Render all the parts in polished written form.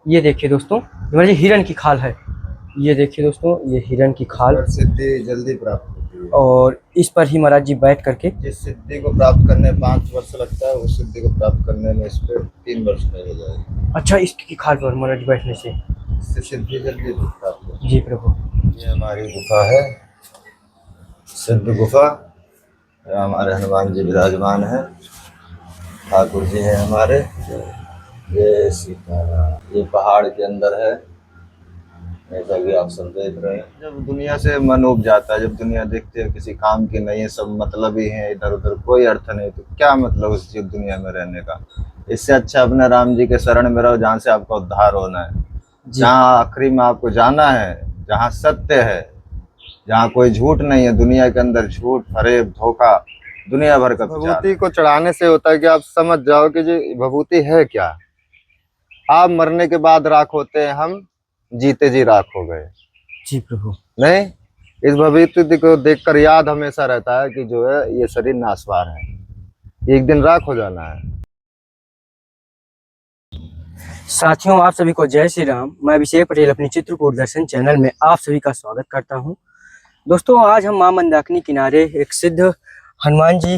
ये देखिए दोस्तों, ये हिरन की खाल है। ये देखिए दोस्तों, ये हिरन की खाल। पर सिद्धि जल्दी प्राप्त होती है। और इस पर ही महाराज जी बैठ करके जिस सिद्धि को प्राप्त करने 5 वर्ष लगता है, उस सिद्धि को प्राप्त करने में इस पे 3 वर्ष में हो जाएगा। अच्छा, इसकी खाल पर महाराज जी बैठने से इससे सिद्धि जल्दी प्राप्त होती जी प्रभु। है। ये हमारी गुफा है, सिद्ध गुफा। हमारे हनुमान जी विराजमान है, ठाकुर जी हैं हमारे। ये सीताराम, ये पहाड़ के अंदर है, जैसा कि आप सब देख रहे हैं। जब दुनिया से मन उब जाता है, जब दुनिया देखते है किसी काम की नहीं है, सब मतलब ही है, इधर उधर कोई अर्थ नहीं, तो क्या मतलब इस दुनिया में रहने का। इससे अच्छा अपने राम जी के शरण में रहो, जहाँ से आपका उद्धार होना है, जहाँ आखिरी में आपको जाना है, जहाँ सत्य है, जहाँ कोई झूठ नहीं है। दुनिया के अंदर झूठ, फरेब, धोखा दुनिया भर का। भभूति को चढ़ाने से होता है कि आप समझ जाओ कि जो भभूति है क्या। आप मरने के बाद राख होते हैं, हम जीते जी राख हो गए। जी प्रभु। नहीं, इस भविष्य को देखकर याद हमेशा रहता है कि जो है ये शरीर नासवार है, एक दिन राख हो जाना है। साथियों, आप सभी को जय श्री राम। मैं अभिषेक पटेल अपने चित्रकूट दर्शन चैनल में आप सभी का स्वागत करता हूं। दोस्तों, आज हम मां मंदाकिनी किनारे एक सिद्ध हनुमान जी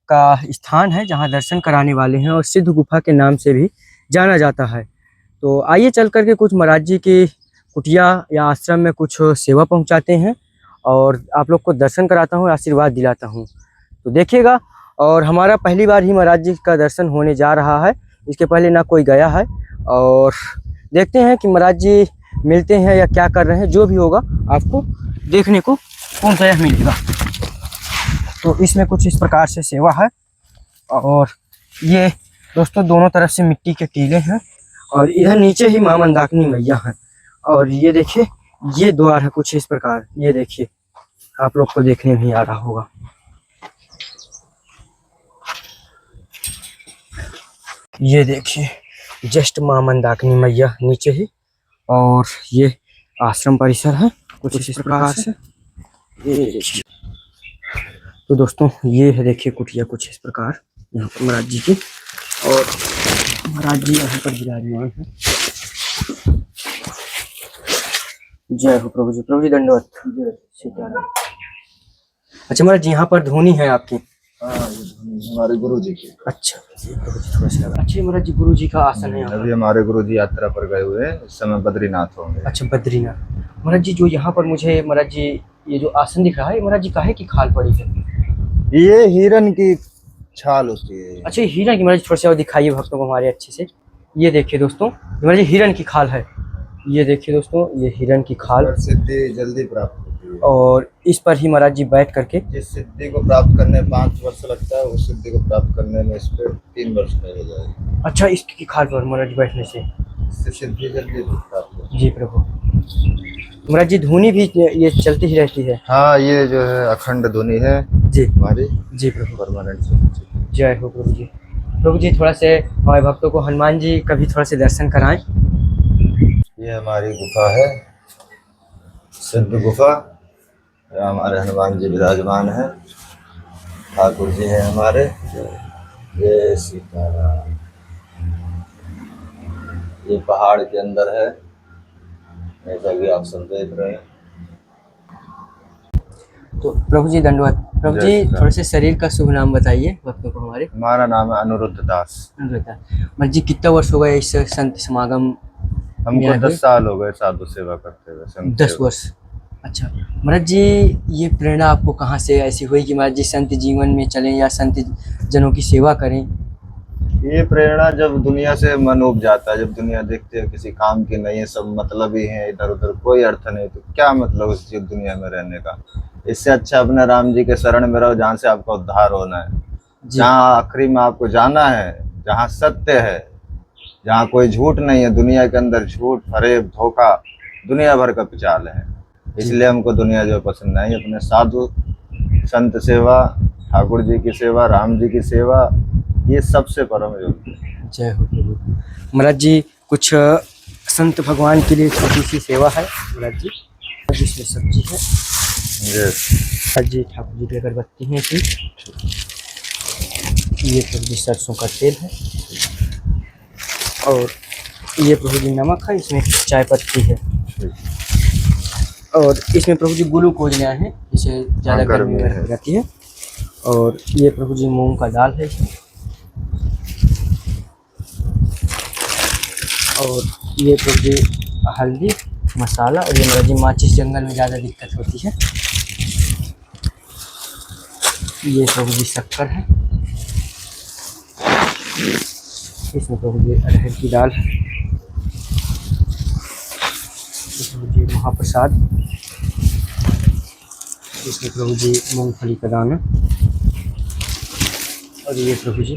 का स्थान है जहां दर्शन कराने वाले हैं और सिद्ध गुफा के नाम से भी जाना जाता है। तो आइए चल करके कुछ महाराज जी की कुटिया या आश्रम में कुछ सेवा पहुंचाते हैं और आप लोग को दर्शन कराता हूं, आशीर्वाद दिलाता हूं। तो देखिएगा। और हमारा पहली बार ही महाराज जी का दर्शन होने जा रहा है, इसके पहले ना कोई गया है। और देखते हैं कि महाराज जी मिलते हैं या क्या कर रहे हैं। जो भी होगा आपको देखने को पूर्णतः मिलेगा। तो इसमें कुछ इस प्रकार से सेवा है। और ये दोस्तों दोनों तरफ से मिट्टी के टीले हैं और इधर नीचे ही मां मंदाकिनी मैया है। और ये देखिए, ये द्वार है कुछ इस प्रकार। ये देखिए, आप लोग को देखने में आ रहा होगा। ये देखिए, जस्ट मां मंदाकिनी मैया नीचे ही। और ये आश्रम परिसर है कुछ इस प्रकार से। ये देखिए। तो दोस्तों, ये है देखिए कुटिया कुछ इस प्रकार यहाँ पर महाराज जी की। और महाराज जी यहाँ पर विराजमान है। जय हो प्रभु जी। प्रभु जी दंडवत। सीताराम। अच्छा महाराज जी, यहाँ पर धोनी है आपकी? हाँ, ये हमारे गुरु जी की। अच्छा प्रभु जी, थोड़ा सा अच्छे महाराज जी गुरु जी का आसन है। अभी हमारे गुरु जी यात्रा पर गए हुए हैं, इस समय बद्रीनाथ होंगे। अच्छा, बद्रीनाथ। महाराज जी जो यहाँ पर मुझे महाराज जी ये जो आसन दिख रहा है, महाराज जी काहे की खाल पड़ी है? ये हिरन की छाल होती है। अच्छा, हिरन की। महाराज थोड़ा सा और दिखाइए भक्तों को हमारे अच्छे से। ये देखिए दोस्तों, महाराज जी हिरन की खाल है। ये देखिए दोस्तों, ये हिरन की खाल। पर सिद्धि जल्दी प्राप्त होती है। और इस पर ही महाराज जी बैठ करके जिस सिद्धि को प्राप्त करने 5 वर्ष लगता है, उस सिद्धि को प्राप्त करने में इस पे 3 वर्ष में हो जाएगा। अच्छा, इसकी खाल पर महाराज जी बैठने से इससे सिद्धि जल्दी प्राप्त होती है। जी प्रभु। महाराज जी धुनी भी ये चलती ही रहती है? हाँ, ये जो है अखंड धुनी है जी हमारी। जी प्रभु। परमानेंट। जय हो प्रभु जी। प्रभु जी थोड़ा से हमारे भक्तों को हनुमान जी का भी थोड़ा से दर्शन कराएं। ये हमारी गुफा है, सिद्ध गुफा। हमारे हनुमान जी विराजमान है, ठाकुर जी हैं हमारे। ये सीताराम, ये पहाड़ के अंदर है, जैसा कि आप सब देख रहे हैं। तो प्रभु जी दंडवत। प्रभु जी थोड़े से शरीर का शुभ नाम बताइए भक्तों को हमारे। हमारा नाम है अनिरुद्ध दास। महाराज जी कितना वर्ष हो गए इस संत समागम? हमको 10 साल हो गए साधु सेवा करते हुए। 10 वर्ष। अच्छा महाराज जी, ये प्रेरणा आपको कहाँ से ऐसी हुई कि महाराज जी संत जीवन में चलें या संत जनों की सेवा करें? ये प्रेरणा जब दुनिया से मन उब जाता है, जब दुनिया देखते है किसी काम की नहीं है, सब मतलब ही है, इधर उधर कोई अर्थ नहीं, तो क्या मतलब इस दुनिया में रहने का। इससे अच्छा अपने राम जी के शरण में रहो, जहाँ से आपका उद्धार होना है, जहाँ आखिरी में आपको जाना है, जहाँ सत्य है, जहाँ कोई झूठ नहीं है। दुनिया के अंदर झूठ, फरेब, धोखा दुनिया भर का चाल है। इसलिए हमको दुनिया जो पसंद नहीं। अपने साधु संत सेवा, ठाकुर जी की सेवा, राम जी की सेवा, ये सबसे परम योग्य है। जय हो प्रभु। महाराज जी कुछ संत भगवान के लिए छोटी सी सेवा है महाराज जी, जिसमें सब्जी है। महाराज जी ठाकुर जी की अगरबत्ती है कि ये प्रभु जी सरसों का तेल है। और ये प्रभु जी नमक है, इसमें चाय पत्ती है, और इसमें प्रभु जी ग्लूकोज लिया है, जिसे ज़्यादा गर्मी में रख जाती है। और ये प्रभु जी मूंग का दाल है इसमें। और ये प्रभु जी हल्दी मसाला, और ये महाराज जी माचिस जंगल में ज़्यादा दिक्कत होती है। ये प्रभु जी शक्कर है, इसमें प्रभु जी अरहर की दाल है, प्रभु जी महाप्रसाद, इसमें प्रभु जी मूंगफली का दाना, और ये प्रभु जी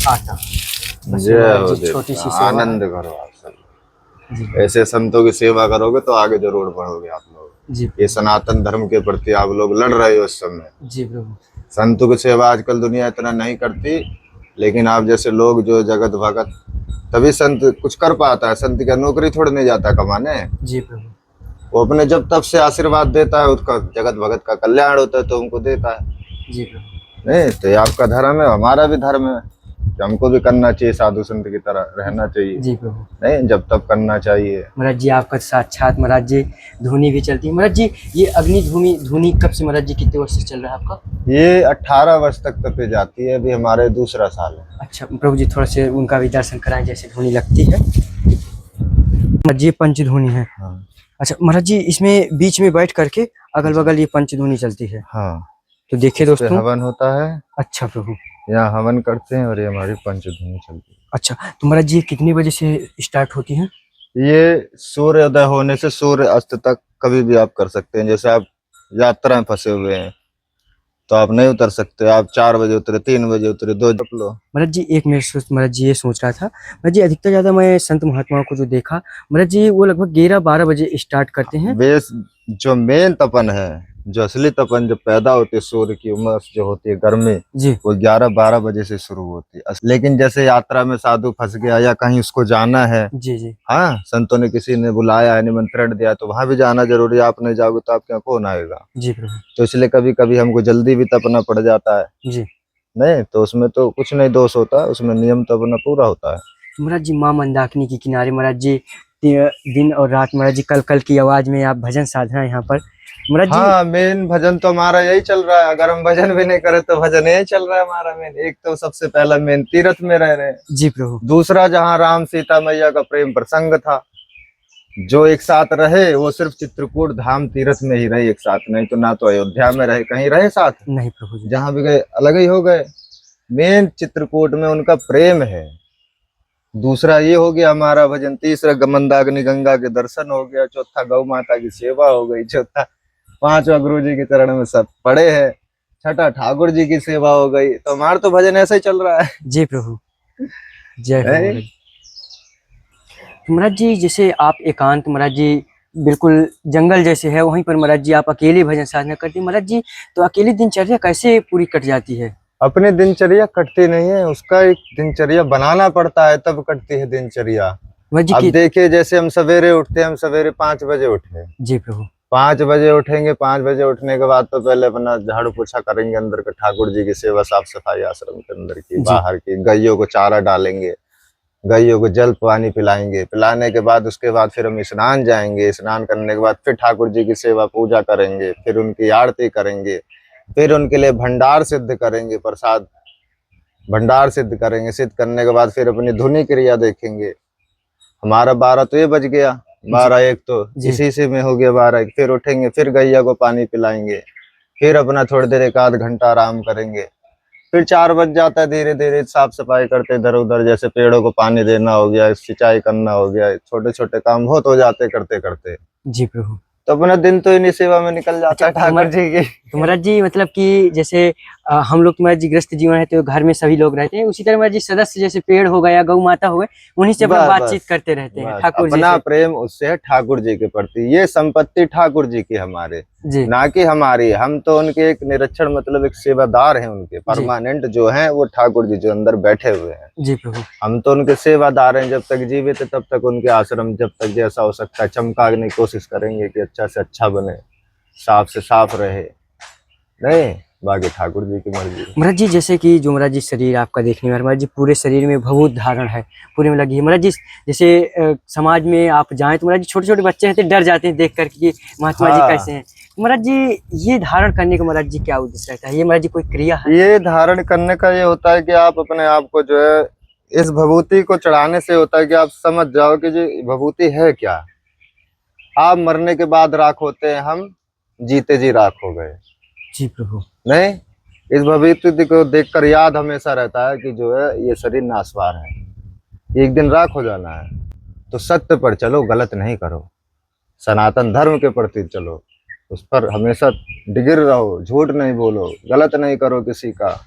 आटा। बस महाराज जी छोटी सी सेवा आनंद करो आप सब। ऐसे संतों की सेवा करोगे तो आगे जरूर बढ़ोगे आप लोग जी। ये सनातन धर्म के प्रति आप लोग लड़ रहे हो इस समय। जी प्रभु। संतों की सेवा आजकल दुनिया इतना नहीं करती, लेकिन आप जैसे लोग जो जगत भगत, तभी संत कुछ कर पाता है। संत का नौकरी थोड़ी नहीं जाता कमाने। जी प्रभु। वो अपने जब तब से आशीर्वाद देता है, उसका जगत भगत का कल्याण होता है तो उनको देता है। जी प्रभु। नहीं तो ये आपका धर्म है, हमारा भी धर्म है कि हमको भी करना चाहिए, साधु संत की तरह रहना चाहिए। जी प्रभु। नहीं जब तब करना चाहिए। महाराज जी आपका साक्षात महाराज जी धुनी भी चलती है। महाराज जी ये अग्नि धुनी कब से महाराज जी कितने वर्ष से चल रहा है आपका? ये 18 वर्ष तक तपे जाती है, अभी हमारे दूसरा साल है। अच्छा प्रभु जी थोड़ा से उनका भी दर्शन कराएं जैसे धुनी लगती है। महाराज जी पंचधुनी है। हाँ। अच्छा महाराज जी इसमें बीच में बैठ करके अगल बगल ये पंचधुनी चलती है। हाँ तो देखिए दोस्तों हवन होता है। अच्छा प्रभु। यहाँ हवन करते हैं और ये हमारी पंचधुनी चलती है। अच्छा तो महाराज जी कितने बजे से स्टार्ट होती है? ये सूर्योदय होने से सूर्य अस्त तक कभी भी आप कर सकते हैं। जैसे आप यात्रा में फंसे हुए हैं तो आप नहीं उतर सकते, आप 4 बजे उतरे, 3 बजे उतरे, 2 जप लो। महाराज जी एक महाराज जी ये सोच रहा था, महाराज जी अधिकतर ज्यादा मैं संत महात्माओं को जो देखा महाराज जी वो लगभग 11-12 बजे स्टार्ट करते हैं। बेस जो मेन तपन है, जो असली तपन जब पैदा होती है, सूर्य की उमस जो होती है गर्मी जी वो 11-12 बजे से शुरू होती है। लेकिन जैसे यात्रा में साधु फंस गया या कहीं उसको जाना है, जी जी हाँ संतों ने किसी ने बुलाया है, निमंत्रण दिया, तो वहां भी जाना जरूरी है। आप नहीं जाओगे तो आपके यहाँ कौन आएगा? जी प्रभु। तो इसलिए कभी कभी हमको जल्दी भी तपना पड़ जाता है। जी नहीं तो उसमें तो कुछ नहीं दोष होता, उसमें नियम तो अपना पूरा होता है। महाराज जी माँ मंदाकिनी के किनारे महाराज जी दिन और रात महाराज जी कल कल की आवाज में आप भजन साधना यहाँ पर महाराज जी। हाँ मेन भजन तो हमारा यही चल रहा है। अगर हम भजन भी नहीं करें तो भजन यही चल रहा है हमारा मेन। एक तो सबसे पहला मेन तीर्थ में रह रहे हैं। जी प्रभु। दूसरा जहाँ राम सीता मैया का प्रेम प्रसंग था, जो एक साथ रहे वो सिर्फ चित्रकूट धाम तीर्थ में ही रहे एक साथ, नहीं तो ना तो अयोध्या में रहे, कहीं रहे साथ नहीं प्रभु जी। जहाँ भी गए अलग ही हो गए। मेन चित्रकूट में उनका प्रेम है। दूसरा ये हो गया हमारा भजन। तीसरा मंदाकिनी गंगा के दर्शन हो गया। चौथा गौ माता की सेवा हो गई। चौथा 5वां गुरु जी के चरण में सब पड़े हैं। छठा ठाकुर जी की सेवा हो गई। तो हमारा तो भजन ऐसा ही चल रहा है। जी प्रभु जय हो महाराज। महाराज जी जैसे आप एकांत महाराज जी बिल्कुल जंगल जैसे है, वहीं पर महाराज जी आप अकेले भजन साधना करते हैं महाराज जी, तो अकेली दिनचर्या कैसे पूरी कट जाती है? अपनी दिनचर्या कटती नहीं है, उसका एक दिनचर्या बनाना पड़ता है तब कटती है दिनचर्या। अब देखिए जैसे हम सवेरे उठते हैं, हम सवेरे 5 बजे उठे। जी प्रभु। 5 बजे उठेंगे। 5 बजे उठने के बाद तो पहले अपना झाड़ू पोछा करेंगे, अंदर के ठाकुर जी की सेवा साफ सफाई आश्रम के अंदर की, बाहर की। गायों को चारा डालेंगे, गायों को जल पानी पिलाएंगे। पिलाने के बाद उसके बाद फिर हम स्नान जाएंगे। स्नान करने के बाद फिर ठाकुर जी की सेवा पूजा करेंगे, फिर उनकी आरती करेंगे, फिर उनके लिए भंडार सिद्ध करेंगे, प्रसाद भंडार सिद्ध करेंगे। सिद्ध करने के बाद फिर अपनी धुनी क्रिया देखेंगे। हमारा 12 तो ये बज गया, 12-1 तो इसी से में हो गया 12-1। फिर उठेंगे, फिर गैया को पानी पिलाएंगे, फिर अपना थोड़ी देर 1-आध घंटा आराम करेंगे। फिर 4 बज जाता है। धीरे धीरे साफ सफाई करते इधर उधर, जैसे पेड़ों को पानी देना हो गया, सिंचाई करना हो गया, छोटे छोटे काम बहुत हो जाते करते करते। जी प्रभु। तो अपना दिन तो इन्हीं सेवा में निकल जाता है ठाकुर जी की। तो महाराज जी मतलब कि जैसे हम लोग महाराज जी गृहस्थ जीवन है तो घर में सभी लोग रहते हैं, उसी तरह महाराज जी सदस्य जैसे पेड़ हो गया, गौ माता हो गए, उन्हीं से अपना बातचीत करते रहते हैं ठाकुर जी। अपना प्रेम उससे है ठाकुर जी के प्रति। ये संपत्ति ठाकुर जी की हमारे जी, ना कि हमारी। हम तो उनके एक निरीक्षण मतलब एक सेवादार हैं उनके। परमानेंट जो हैं वो ठाकुर जी जो अंदर बैठे हुए हैं। जी प्रभु। हम तो उनके सेवादार हैं। जब तक जीवित है तब तक उनके आश्रम जब तक जैसा हो सकता है चमकाने की कोशिश करेंगे कि अच्छा से अच्छा बने, साफ से साफ रहे। नहीं बाकी ठाकुर जी की मर्जी। महाराज जी जैसे कि जो महाराज जी शरीर आपका देखने में महाराज जी पूरे शरीर में भभूत धारण है, पूरे में लगी है महाराज जी। जैसे समाज में आप जाएं तो महाराज जी छोटे छोटे बच्चे हैं तो डर जाते हैं देख कर कि महात्मा जी हाँ। कैसे हैं। महाराज जी ये धारण करने का महाराज जी क्या उद्देश्य रहता है? ये महाराज जी कोई क्रिया है? ये धारण करने का ये होता है कि आप अपने आप को जो है इस भभूति को चढ़ाने से होता है कि आप समझ जाओ कि जो भभूति है क्या। आप मरने के बाद राख होते हैं, हम जीते जी राख हो गए। जी प्रभु। नहीं, इस भभूति को देखकर याद हमेशा रहता है कि जो है ये शरीर नासवार है, एक दिन राख हो जाना है। तो सत्य पर चलो, गलत नहीं करो, सनातन धर्म के प्रति चलो, उस पर हमेशा डिगिर रहो, झूठ नहीं बोलो, गलत नहीं करो किसी का।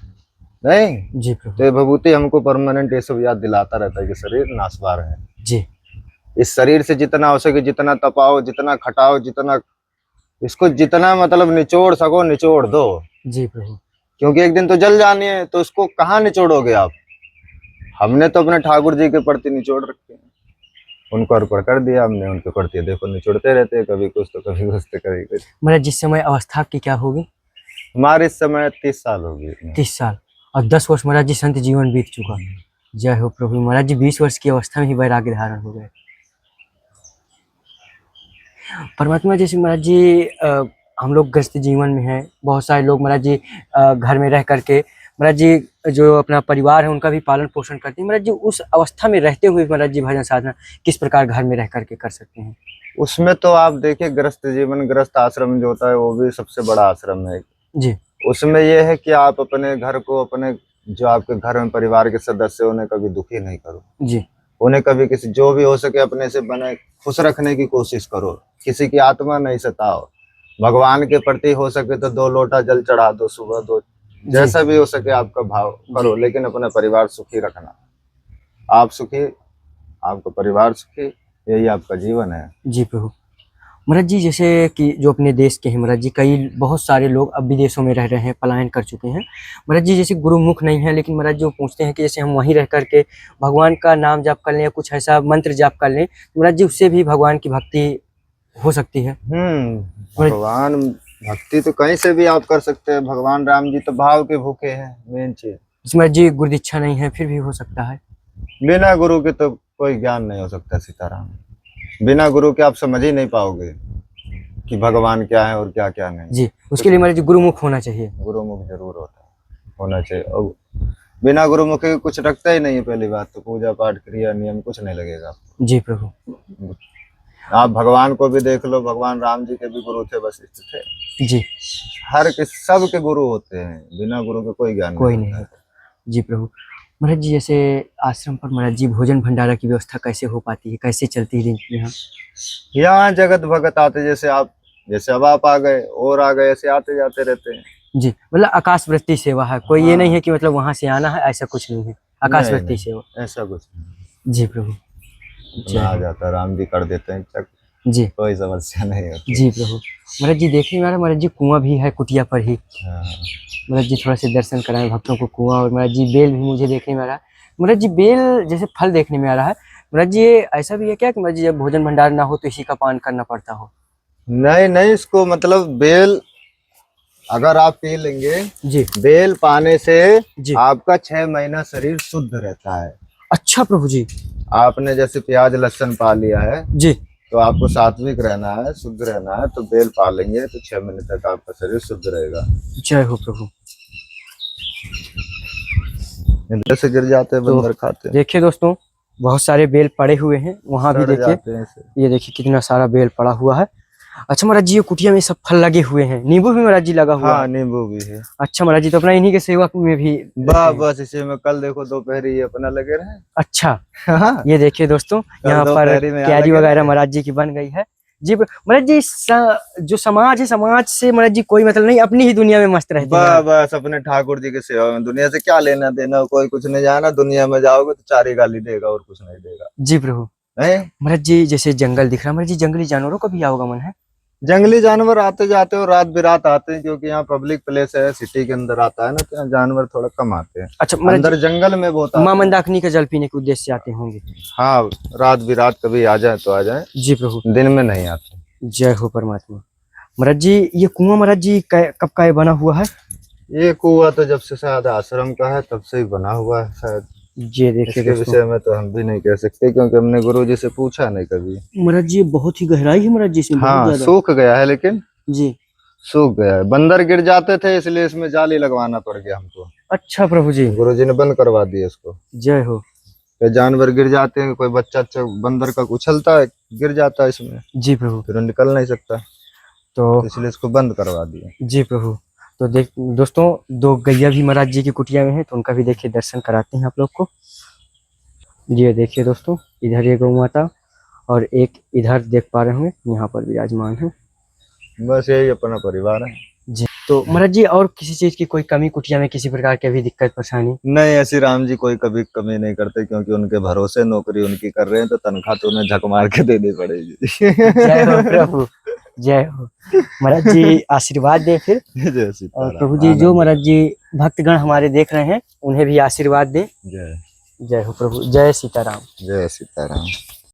नहीं जी प्रभु। तो ये भभूति हमको परमानेंट ये सब याद दिलाता रहता है कि शरीर नासवार है। जी। इस शरीर से जितना हो सके, जितना तपाओ, जितना खटाओ, जितना इसको जितना मतलब निचोड़ सको निचोड़ दो। जी प्रभु। क्योंकि एक दिन तो जल जानी है, तो इसको कहाँ निचोड़ोगे आप। हमने तो अपने ठाकुर जी के प्रति निचोड़ रखे हैं, उनको अर्पण कर दिया हमने, उनके प्रति देखो निचोड़ते रहते हैं, कभी कुछ तो कभी कुछ तो कभी कुछ। महाराज जिस समय अवस्था आपकी क्या होगी? हमारे इस समय 30 साल होगी। 30 साल और 10 वर्ष महाराज जी संत जीवन बीत चुका। जय हो प्रभु। महाराज जी 20 वर्ष की अवस्था में ही वैराग्य धारण हो गए। परमात्मा जैसे महाराज जी हम लोग गृहस्थ जीवन में हैं, बहुत सारे लोग महाराज जी घर में रह करके महाराज जी जो अपना परिवार है उनका भी पालन पोषण करते हैं। महाराज जी उस अवस्था में रहते हुए महाराज जी भजन साधना किस प्रकार घर में रह करके कर सकते हैं? उसमें तो आप देखिए गृहस्थ जीवन, गृहस्थ आश्रम जो होता है वो भी सबसे बड़ा आश्रम है जी। उसमें यह है कि आप अपने घर को, अपने जो आपके घर में परिवार के सदस्य उन्हें कभी दुखी नहीं करो जी। उन्हें कभी किसी जो भी हो सके अपने से बने खुश रखने की कोशिश करो, किसी की आत्मा नहीं सताओ। भगवान के प्रति हो सके तो 2 लोटा जल चढ़ा दो सुबह, 2 जैसा भी हो सके आपका भाव करो, लेकिन अपना परिवार सुखी रखना। आप सुखी, आपका परिवार सुखी, यही आपका जीवन है। जी प्रभु। महाराज जी जैसे कि जो अपने देश के हैं महाराज जी, कई बहुत सारे लोग अब विदेशों में रह रहे हैं, पलायन कर चुके हैं महाराज जी। जैसे गुरुमुख नहीं है, लेकिन महाराज जी वो पूछते हैं कि जैसे हम वहीं रह करके भगवान का नाम जाप कर लें या कुछ ऐसा मंत्र जाप कर लें, महाराज जी उससे भी भगवान की भक्ति हो सकती है। भगवान भक्ति तो कहीं से भी आप कर सकते हैं। भगवान राम जी तो भाव के भूखे हैं, मेन चीज। महाराज जी गुरुदीक्षा नहीं है फिर भी हो सकता है? बिना गुरु के तो कोई ज्ञान नहीं हो सकता सीताराम। बिना गुरु के आप समझ ही नहीं पाओगे कि भगवान क्या है और क्या क्या नहीं। जी, उसके लिए महाराज जी गुरुमुख होना चाहिए। गुरुमुख जरूर होना चाहिए। और बिना गुरुमुख के कुछ रखता ही नहीं है। पहली बात तो पूजा पाठ क्रिया नियम कुछ नहीं लगेगा। जी प्रभु। आप भगवान को भी देख लो, भगवान राम जी के भी गुरु थे, वशिष्ठ थे। जी। हर सब के गुरु होते हैं, बिना गुरु के कोई ज्ञान कोई नहीं होता। जी प्रभु। महाराज जी जैसे आश्रम पर महाराज जी भोजन भंडारा की व्यवस्था कैसे हो पाती है, कैसे चलती है यहाँ? यहाँ जगत भगत आते, जैसे अब आप आ गए और आ गए, ऐसे आते जाते रहते हैं। जी, मतलब आकाश वृत्ति सेवा है, कोई ये नहीं है कि मतलब वहां से आना है, ऐसा कुछ नहीं है। आकाश वृत्ति सेवा, ऐसा कुछ नहीं। जी प्रभु। आ जाता राम जी कर देते हैं चक, जी, कोई समस्या नहीं होती। जी प्रभु। महाराज जी देखने में आ रहा महाराज जी कुआं भी है कुटिया पर ही। महाराज जी थोड़ा से दर्शन कराएं भक्तों को कुआं। और महाराज जी बेल भी मुझे देखने में आ रहा है। महाराज जी बेल जैसे फल देखने में आ रहा है, महाराज जी ऐसा भी है क्या कि महाराज जी जब भोजन भंडार ना हो तो इसी का पान करना पड़ता हो? नहीं, इसको मतलब बेल अगर आप पी लेंगे जी, बेल पाने से जी आपका 6 महीना शरीर शुद्ध रहता है। अच्छा प्रभु जी। आपने जैसे प्याज लहसुन पा लिया है जी, तो आपको सात्विक रहना है, शुद्ध रहना है, तो बेल पा लेंगे तो 6 महीने तक आपका शरीर शुद्ध रहेगा। जय हो प्रभु। इधर से गिर जाते हैं तो बंदर खाते हैं। देखिए दोस्तों बहुत सारे बेल पड़े हुए हैं वहां भी देखिए, ये देखिए कितना सारा बेल पड़ा हुआ है। अच्छा महाराज जी ये कुटिया में सब फल लगे हुए हैं, नींबू भी महाराज जी लगा हुआ है? हाँ, नींबू भी है। अच्छा महाराज जी तो अपना इन्हीं के सेवा में भी बस इसी में कल देखो दोपहर ये अपना लगे रहे। अच्छा हाँ। ये देखिए दोस्तों यहाँ पर क्यारी वगैरह महाराज जी की बन गई है। जी महाराज जी जो समाज है, समाज से महाराज जी कोई मतलब नहीं, अपनी ही दुनिया में मस्त रहते हैं। बस अपने ठाकुर जी की सेवा में, दुनिया से क्या लेना देना, कोई कुछ नहीं जाना। दुनिया में जाओगे तो 4 ही गाली देगा और कुछ नहीं देगा। जी प्रभु। महाराज जी जैसे जंगल दिख रहा है महाराज जी, जंगली जानवरों का भी आवागमन है? जंगली जानवर आते जाते और रात बिरात आते हैं, क्योंकि यहाँ पब्लिक प्लेस है, सिटी के अंदर आता है ना, तो यहाँ जानवर थोड़ा कम आते हैं। अच्छा, अंदर जंगल में बहुत मां मंदाकिनी का जल पीने के उद्देश्य से आते होंगे? हाँ, रात बिरात कभी आ जाए तो आ जाए। जी प्रभु। दिन में नहीं आते। जय हो परमात्मा। महाराज जी ये कुआं महाराज जी कब का बना हुआ है? ये कुआं तो जब से शायद आश्रम का है तब से ही बना हुआ है शायद। ये देखिए इसके दोस्तों, विषय में तो हम भी नहीं कह सकते क्योंकि हमने गुरुजी से पूछा नहीं कभी। महाराज जी बहुत ही गहराई है महाराज जी इसमें, बहुत हाँ, ज्यादा। सूख गया है, लेकिन जी, सूख गया है। बंदर गिर जाते थे इसलिए इसमें जाली लगवाना पड़ गया हमको। अच्छा प्रभु जी, गुरुजी ने बंद करवा दिया इसको। जय हो। तो जानवर गिर जाते हैं, कोई बच्चा अच्छा बंदर का उछलता है, गिर जाता है इसमें, जी प्रभु। फिर वो निकल नहीं सकता, तो तो इसलिए इसको बंद करवा दिया। जी प्रभु। तो देख दोस्तों, दो गैया भी महाराज जी की कुटिया में है, तो उनका भी देखिए दर्शन कराते हैं आप लोग को। ये देखिए दोस्तों, इधर ये गौ माता और एक इधर देख पा रहे होंगे, यहाँ पर विराजमान है। बस यही अपना परिवार है। जी, तो महाराज जी और किसी चीज की कोई कमी कुटिया में, किसी प्रकार की अभी दिक्कत परेशानी? नहीं, ऐसी राम जी कोई कभी कमी नहीं करते क्योंकि उनके भरोसे नौकरी उनकी कर रहे हैं, तो तनख्वाह तो उन्हें झक मार के देनी पड़ेगी। जय हो प्रभु, जय हो। महाराज जी आशीर्वाद दे फिर। जय और सीताराम। प्रभु जी, जो महाराज जी भक्तगण हमारे देख रहे हैं उन्हें भी आशीर्वाद दे। जय जय हो प्रभु, जय सीताराम। जय सीताराम।